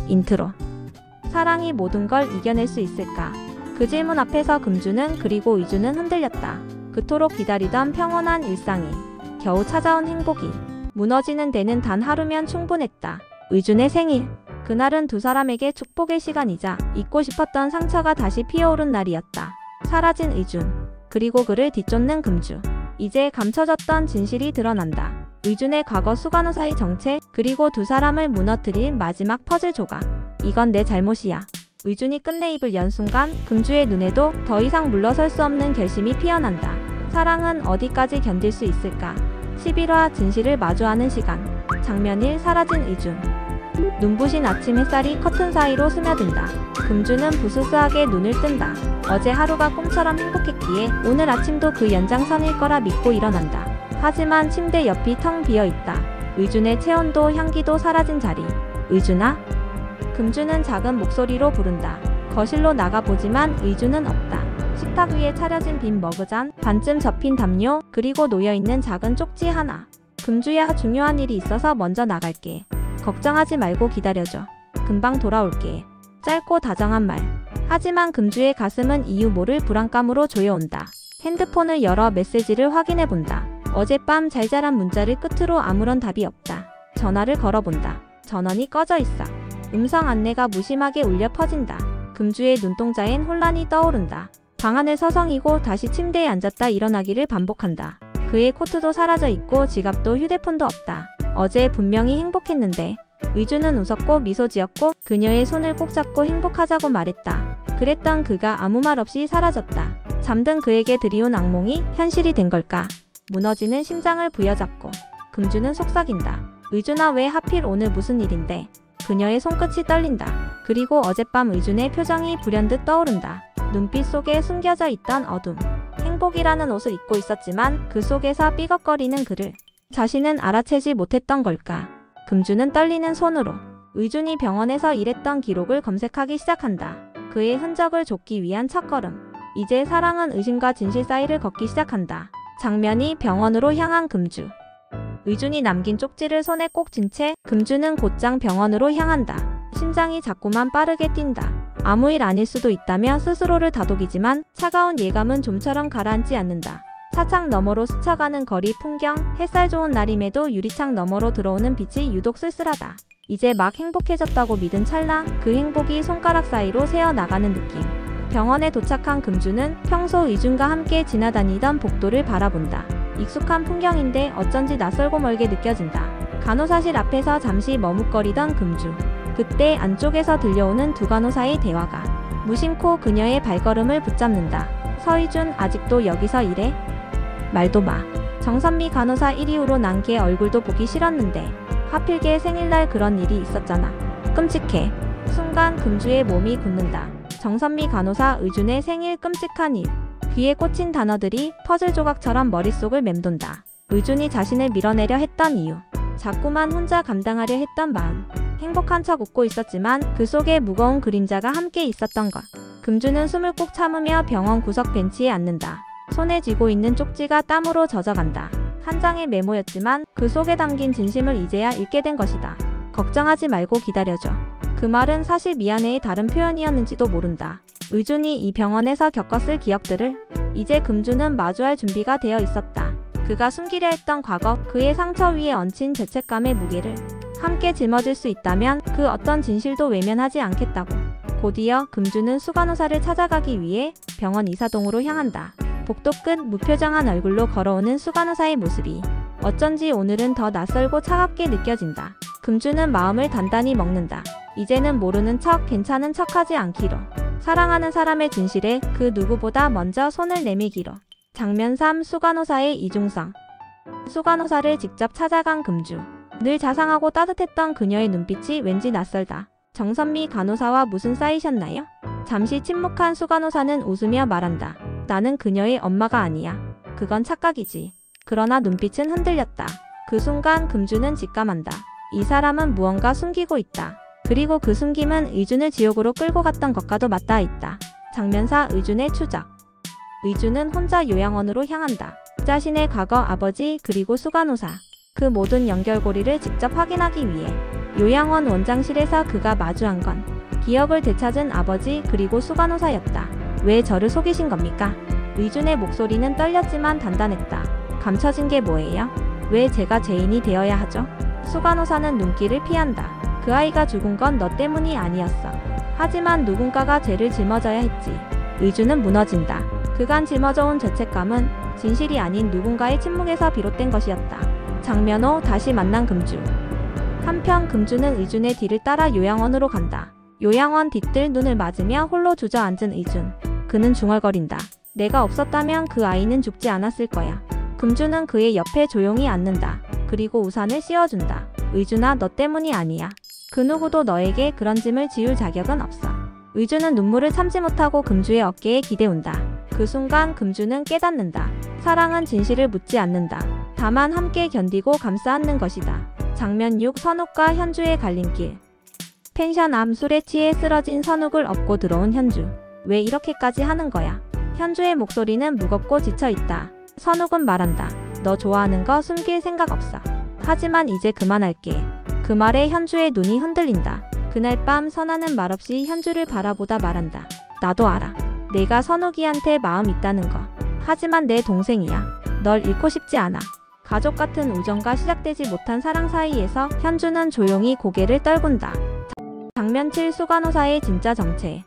인트로. 사랑이 모든 걸 이겨낼 수 있을까? 그 질문 앞에서 금주는 그리고 의주는 흔들렸다. 그토록 기다리던 평온한 일상이, 겨우 찾아온 행복이 무너지는 데는 단 하루면 충분했다. 의준의 생일. 그날은 두 사람에게 축복의 시간이자 잊고 싶었던 상처가 다시 피어오른 날이었다. 사라진 의준, 그리고 그를 뒤쫓는 금주. 이제 감춰졌던 진실이 드러난다. 의준의 과거 수간호사의 정체, 그리고 두 사람을 무너뜨릴 마지막 퍼즐 조각. 이건 내 잘못이야. 의준이 끝내 입을 연 순간 금주의 눈에도 더 이상 물러설 수 없는 결심이 피어난다. 사랑은 어디까지 견딜 수 있을까? 11화 진실을 마주하는 시간. 장면 1. 사라진 의준. 눈부신 아침 햇살이 커튼 사이로 스며든다. 금주는 부스스하게 눈을 뜬다. 어제 하루가 꿈처럼 행복했기에 오늘 아침도 그 연장선일 거라 믿고 일어난다. 하지만 침대 옆이 텅 비어있다. 의준의 체온도 향기도 사라진 자리. 의준아? 금주는 작은 목소리로 부른다. 거실로 나가보지만 의준은 없다. 식탁 위에 차려진 빈 머그잔, 반쯤 접힌 담요, 그리고 놓여있는 작은 쪽지 하나. 금주야, 중요한 일이 있어서 먼저 나갈게. 걱정하지 말고 기다려줘. 금방 돌아올게. 짧고 다정한 말. 하지만 금주의 가슴은 이유 모를 불안감으로 조여온다. 핸드폰을 열어 메시지를 확인해본다. 어젯밤 잘 자란 문자를 끝으로 아무런 답이 없다. 전화를 걸어본다. 전원이 꺼져 있어. 음성 안내가 무심하게 울려 퍼진다. 금주의 눈동자엔 혼란이 떠오른다. 방 안을 서성이고 다시 침대에 앉았다 일어나기를 반복한다. 그의 코트도 사라져 있고 지갑도 휴대폰도 없다. 어제 분명히 행복했는데. 의주는 웃었고 미소 지었고 그녀의 손을 꼭 잡고 행복하자고 말했다. 그랬던 그가 아무 말 없이 사라졌다. 잠든 그에게 드리운 악몽이 현실이 된 걸까? 무너지는 심장을 부여잡고 금주는 속삭인다. 의준아, 왜 하필 오늘 무슨 일인데? 그녀의 손끝이 떨린다. 그리고 어젯밤 의준의 표정이 불현듯 떠오른다. 눈빛 속에 숨겨져 있던 어둠. 행복이라는 옷을 입고 있었지만 그 속에서 삐걱거리는 그를 자신은 알아채지 못했던 걸까? 금주는 떨리는 손으로 의준이 병원에서 일했던 기록을 검색하기 시작한다. 그의 흔적을 좁기 위한 첫걸음. 이제 사랑은 의심과 진실 사이를 걷기 시작한다. 장면 2. 병원으로 향한 금주. 의준이 남긴 쪽지를 손에 꼭 쥔 채 금주는 곧장 병원으로 향한다. 심장이 자꾸만 빠르게 뛴다. 아무 일 아닐 수도 있다며 스스로를 다독이지만 차가운 예감은 좀처럼 가라앉지 않는다. 차창 너머로 스쳐가는 거리 풍경, 햇살 좋은 날임에도 유리창 너머로 들어오는 빛이 유독 쓸쓸하다. 이제 막 행복해졌다고 믿은 찰나 그 행복이 손가락 사이로 새어나가는 느낌. 병원에 도착한 금주는 평소 의준과 함께 지나다니던 복도를 바라본다. 익숙한 풍경인데 어쩐지 낯설고 멀게 느껴진다. 간호사실 앞에서 잠시 머뭇거리던 금주. 그때 안쪽에서 들려오는 두 간호사의 대화가 무심코 그녀의 발걸음을 붙잡는다. 서의준, 아직도 여기서 일해? 말도 마. 정선미 간호사 1이후로 난 걔 얼굴도 보기 싫었는데 하필 걔 생일날 그런 일이 있었잖아. 끔찍해. 순간 금주의 몸이 굳는다. 정선미 간호사 의준의 생일, 끔찍한 일. 귀에 꽂힌 단어들이 퍼즐 조각처럼 머릿속을 맴돈다. 의준이 자신을 밀어내려 했던 이유. 자꾸만 혼자 감당하려 했던 마음. 행복한 척 웃고 있었지만 그 속에 무거운 그림자가 함께 있었던 것. 금주는 숨을 꼭 참으며 병원 구석 벤치에 앉는다. 손에 쥐고 있는 쪽지가 땀으로 젖어간다. 한 장의 메모였지만 그 속에 담긴 진심을 이제야 읽게 된 것이다. 걱정하지 말고 기다려줘. 그 말은 사실 미안해의 다른 표현이었는지도 모른다. 의준이 이 병원에서 겪었을 기억들을 이제 금주는 마주할 준비가 되어 있었다. 그가 숨기려 했던 과거, 그의 상처 위에 얹힌 죄책감의 무게를 함께 짊어질 수 있다면 그 어떤 진실도 외면하지 않겠다고. 곧이어 금주는 수간호사를 찾아가기 위해 병원 이사동으로 향한다. 복도 끝 무표정한 얼굴로 걸어오는 수간호사의 모습이 어쩐지 오늘은 더 낯설고 차갑게 느껴진다. 금주는 마음을 단단히 먹는다. 이제는 모르는 척, 괜찮은 척하지 않기로. 사랑하는 사람의 진실에 그 누구보다 먼저 손을 내밀기로. 장면 3. 수간호사의 이중성. 수간호사를 직접 찾아간 금주. 늘 자상하고 따뜻했던 그녀의 눈빛이 왠지 낯설다. 정선미 간호사와 무슨 사이셨나요? 잠시 침묵한 수간호사는 웃으며 말한다. 나는 그녀의 엄마가 아니야. 그건 착각이지. 그러나 눈빛은 흔들렸다. 그 순간 금주는 직감한다. 이 사람은 무언가 숨기고 있다. 그리고 그 숨김은 의준을 지옥으로 끌고 갔던 것과도 맞닿아 있다. 장면 4. 의준의 추적. 의준은 혼자 요양원으로 향한다. 자신의 과거, 아버지, 그리고 수간호사. 그 모든 연결고리를 직접 확인하기 위해. 요양원 원장실에서 그가 마주한 건 기억을 되찾은 아버지 그리고 수간호사였다. 왜 저를 속이신 겁니까? 의준의 목소리는 떨렸지만 단단했다. 감춰진 게 뭐예요? 왜 제가 죄인이 되어야 하죠? 수간호사는 눈길을 피한다. 그 아이가 죽은 건 너 때문이 아니었어. 하지만 누군가가 죄를 짊어져야 했지. 의준은 무너진다. 그간 짊어져온 죄책감은 진실이 아닌 누군가의 침묵에서 비롯된 것이었다. 장면 5 다시 만난 금주. 한편 금주는 의준의 뒤를 따라 요양원으로 간다. 요양원 뒤뜰 눈을 맞으며 홀로 주저앉은 의준. 그는 중얼거린다. 내가 없었다면 그 아이는 죽지 않았을 거야. 금주는 그의 옆에 조용히 앉는다. 그리고 우산을 씌워준다. 의준아, 너 때문이 아니야. 그 누구도 너에게 그런 짐을 지울 자격은 없어. 의준은 눈물을 참지 못하고 금주의 어깨에 기대온다. 그 순간 금주는 깨닫는다. 사랑은 진실을 묻지 않는다. 다만 함께 견디고 감싸 안는 것이다. 장면 6 선욱과 현주의 갈림길. 펜션 앞 술에 취해 쓰러진 선욱을 업고 들어온 현주. 왜 이렇게까지 하는 거야? 현주의 목소리는 무겁고 지쳐있다. 선욱은 말한다. 너 좋아하는 거 숨길 생각 없어. 하지만 이제 그만할게. 그 말에 현주의 눈이 흔들린다. 그날 밤 선아는 말없이 현주를 바라보다 말한다. 나도 알아. 내가 선욱이한테 마음 있다는 거. 하지만 내 동생이야. 널 잃고 싶지 않아. 가족 같은 우정과 시작되지 못한 사랑 사이에서 현주는 조용히 고개를 떨군다. 장면 7 수간호사의 진짜 정체.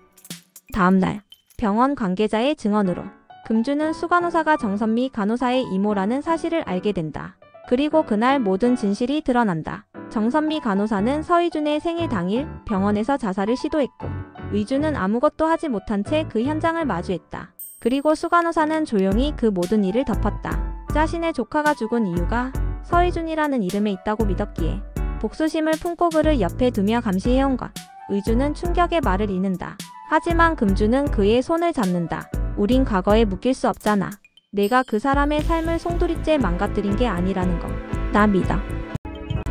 다음날 병원 관계자의 증언으로 금주는 수간호사가 정선미 간호사의 이모라는 사실을 알게 된다. 그리고 그날 모든 진실이 드러난다. 정선미 간호사는 서의준의 생일 당일 병원에서 자살을 시도했고 의준은 아무것도 하지 못한 채 그 현장을 마주했다. 그리고 수간호사는 조용히 그 모든 일을 덮었다. 자신의 조카가 죽은 이유가 서의준이라는 이름에 있다고 믿었기에 복수심을 품고 그를 옆에 두며 감시해온 것. 의준은 충격의 말을 잇는다. 하지만 금주는 그의 손을 잡는다. 우린 과거에 묶일 수 없잖아. 내가 그 사람의 삶을 송두리째 망가뜨린 게 아니라는 거. 나 믿어.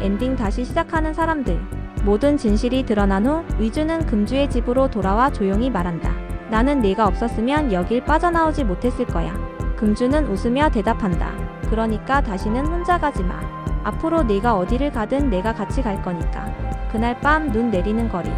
엔딩 다시 시작하는 사람들. 모든 진실이 드러난 후 의준은 금주의 집으로 돌아와 조용히 말한다. 나는 네가 없었으면 여길 빠져나오지 못했을 거야. 금주는 웃으며 대답한다. 그러니까 다시는 혼자 가지 마. 앞으로 네가 어디를 가든 내가 같이 갈 거니까. 그날 밤 눈 내리는 거리.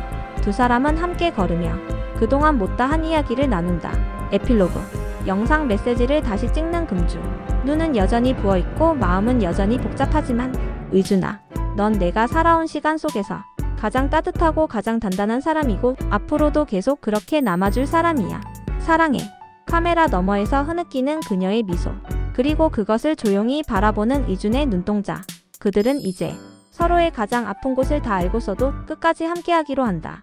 두 사람은 함께 걸으며 그동안 못다 한 이야기를 나눈다. 에필로그. 영상 메시지를 다시 찍는 금주. 눈은 여전히 부어있고 마음은 여전히 복잡하지만 의준아, 넌 내가 살아온 시간 속에서 가장 따뜻하고 가장 단단한 사람이고 앞으로도 계속 그렇게 남아줄 사람이야. 사랑해. 카메라 너머에서 흐느끼는 그녀의 미소. 그리고 그것을 조용히 바라보는 의준의 눈동자. 그들은 이제 서로의 가장 아픈 곳을 다 알고서도 끝까지 함께하기로 한다.